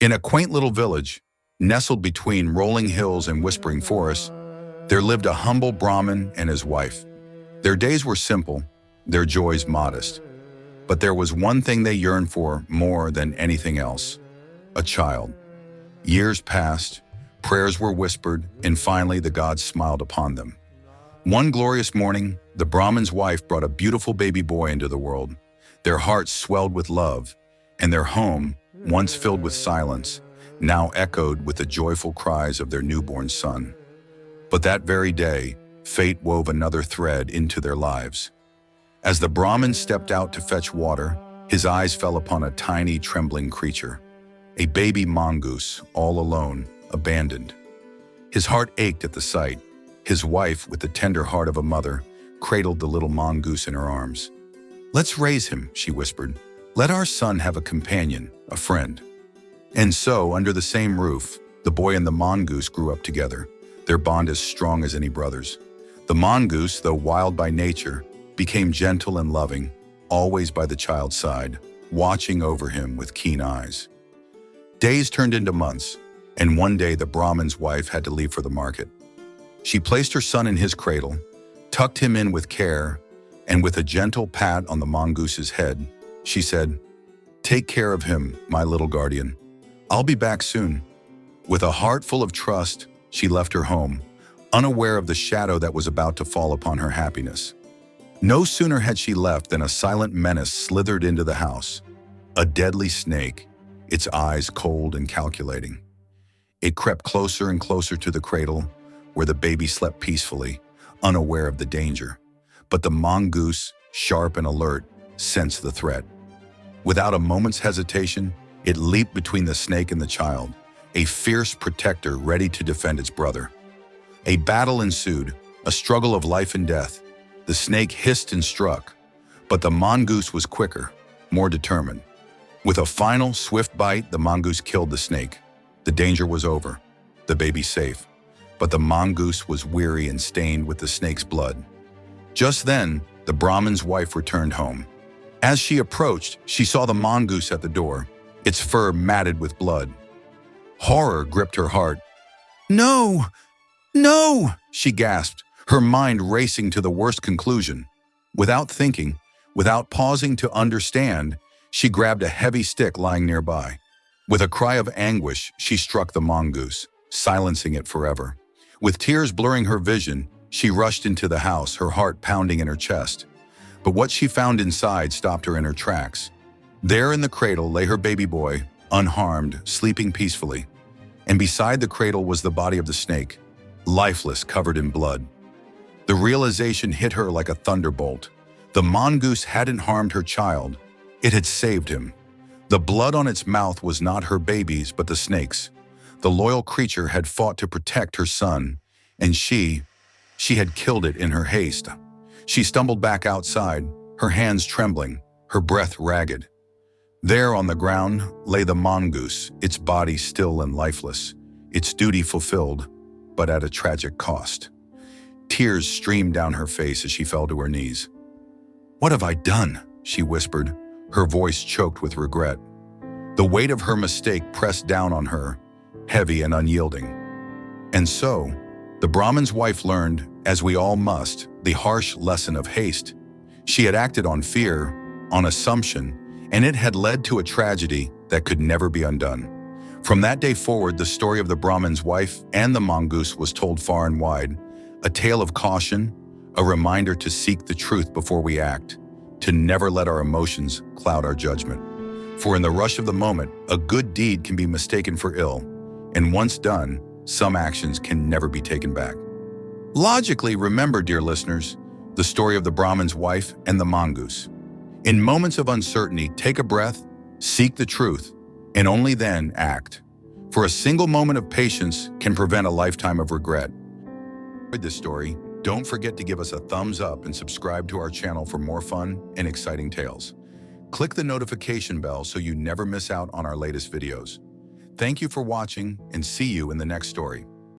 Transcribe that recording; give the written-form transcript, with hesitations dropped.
In a quaint little village, nestled between rolling hills and whispering forests, there lived a humble Brahmin and his wife. Their days were simple, their joys modest. But there was one thing they yearned for more than anything else: a child. Years passed, prayers were whispered, and finally the gods smiled upon them. One glorious morning, the Brahmin's wife brought a beautiful baby boy into the world. Their hearts swelled with love, and their home, once filled with silence, now echoed with the joyful cries of their newborn son. But that very day, fate wove another thread into their lives. As the Brahmin stepped out to fetch water, his eyes fell upon a tiny, trembling creature, a baby mongoose, all alone, abandoned. His heart ached at the sight. His wife, with the tender heart of a mother, cradled the little mongoose in her arms. "Let's raise him," she whispered. "Let our son have a companion, a friend." And so, under the same roof, the boy and the mongoose grew up together, their bond as strong as any brothers. The mongoose, though wild by nature, became gentle and loving, always by the child's side, watching over him with keen eyes. Days turned into months, and one day the Brahmin's wife had to leave for the market. She placed her son in his cradle, tucked him in with care, and with a gentle pat on the mongoose's head, she said, "Take care of him, my little guardian. I'll be back soon." With a heart full of trust, she left her home, unaware of the shadow that was about to fall upon her happiness. No sooner had she left than a silent menace slithered into the house, a deadly snake, its eyes cold and calculating. It crept closer and closer to the cradle, where the baby slept peacefully, unaware of the danger. But the mongoose, sharp and alert, sensed the threat. Without a moment's hesitation, it leaped between the snake and the child, a fierce protector ready to defend its brother. A battle ensued, a struggle of life and death. The snake hissed and struck, but the mongoose was quicker, more determined. With a final, swift bite, the mongoose killed the snake. The danger was over, the baby safe. But the mongoose was weary and stained with the snake's blood. Just then, the Brahmin's wife returned home. As she approached, she saw the mongoose at the door, its fur matted with blood. Horror gripped her heart. "No! No!" she gasped, her mind racing to the worst conclusion. Without thinking, without pausing to understand, she grabbed a heavy stick lying nearby. With a cry of anguish, she struck the mongoose, silencing it forever. With tears blurring her vision, she rushed into the house, her heart pounding in her chest. But what she found inside stopped her in her tracks. There in the cradle lay her baby boy, unharmed, sleeping peacefully. And beside the cradle was the body of the snake, lifeless, covered in blood. The realization hit her like a thunderbolt. The mongoose hadn't harmed her child. It had saved him. The blood on its mouth was not her baby's, but the snake's. The loyal creature had fought to protect her son, and she had killed it in her haste. She stumbled back outside, her hands trembling, her breath ragged. There on the ground lay the mongoose, its body still and lifeless, its duty fulfilled, but at a tragic cost. Tears streamed down her face as she fell to her knees. "What have I done?" she whispered, her voice choked with regret. The weight of her mistake pressed down on her, heavy and unyielding. And so, the Brahmin's wife learned, as we all must, the harsh lesson of haste. She had acted on fear, on assumption, and it had led to a tragedy that could never be undone. From that day forward, the story of the Brahmin's wife and the mongoose was told far and wide, a tale of caution, a reminder to seek the truth before we act, to never let our emotions cloud our judgment. For in the rush of the moment, a good deed can be mistaken for ill, and once done, some actions can never be taken back. Logically, remember, dear listeners, the story of the Brahmin's wife and the mongoose. In moments of uncertainty, take a breath, seek the truth, and only then act. For a single moment of patience can prevent a lifetime of regret. If you enjoyed this story, don't forget to give us a thumbs up and subscribe to our channel for more fun and exciting tales. Click the notification bell so you never miss out on our latest videos. Thank you for watching, and see you in the next story.